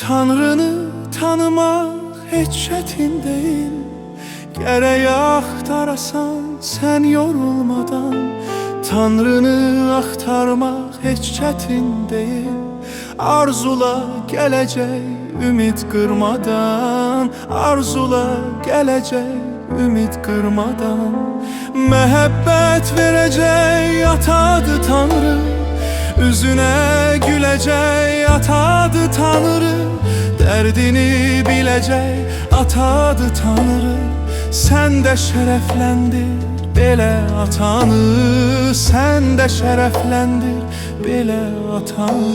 Tanrını tanımaq heç çətin deyil. Gərək axtarasan sən yorulmadan. Tanrını axtarmaq heç çətin deyil. Arzula gələcək ümid qırmadan. Arzula gələcək ümid qırmadan. Məhəbbət verəcək atadı Tanrı. Üzünə güləcək atadı Tanrı. Dərdini biləcək atadı Tanrı. Sən də şərəfləndir belə atanı. Sən də şərəfləndir belə atanı.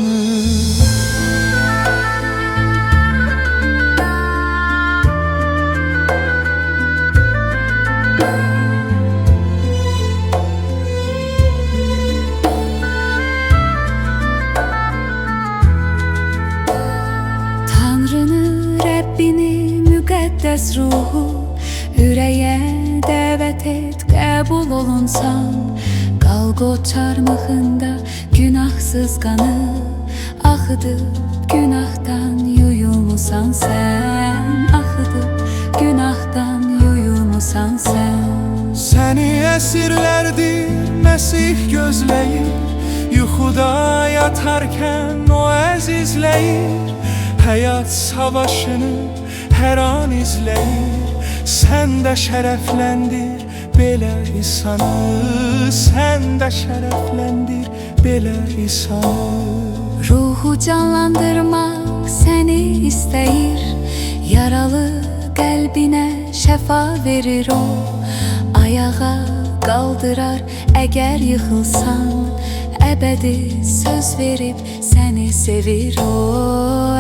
Rəbbini müqəddəs ruhu ürəyə dəvət et, qəbul olunsan. Qalqot çarmıxında günahsız qanı axıdıb günahdan yuyulmusan sən. Axıdıb günahdan yuyulmusan sən. Səni əsirlərdir Məsih gözləyir. Yuxuda yatarkən o əzizləyir. Həyat savaşını hər an izləyir. Sən də şərəfləndir belə İsanı. Sən də şərəfləndir belə İsanı. Ruhu canlandırmaq səni istəyir. Yaralı qəlbinə şəfa verir o. Ayağa qaldırar əgər yıxılsan. Əbədi söz verib səni sevir o.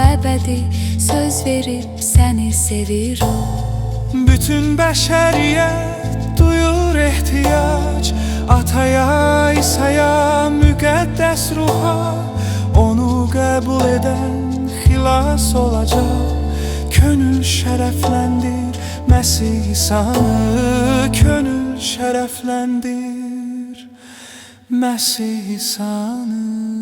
Əbədi söz verib səni sevir o. Bütün bəşəriyyət duyur ehtiyac ataya, İsa'ya, müqəddəs ruha. Onu qəbul edən xilas olacaq. Könül şərəfləndir Məsih İsa'nı. Könül şərəfləndir Məsih İsa'nı.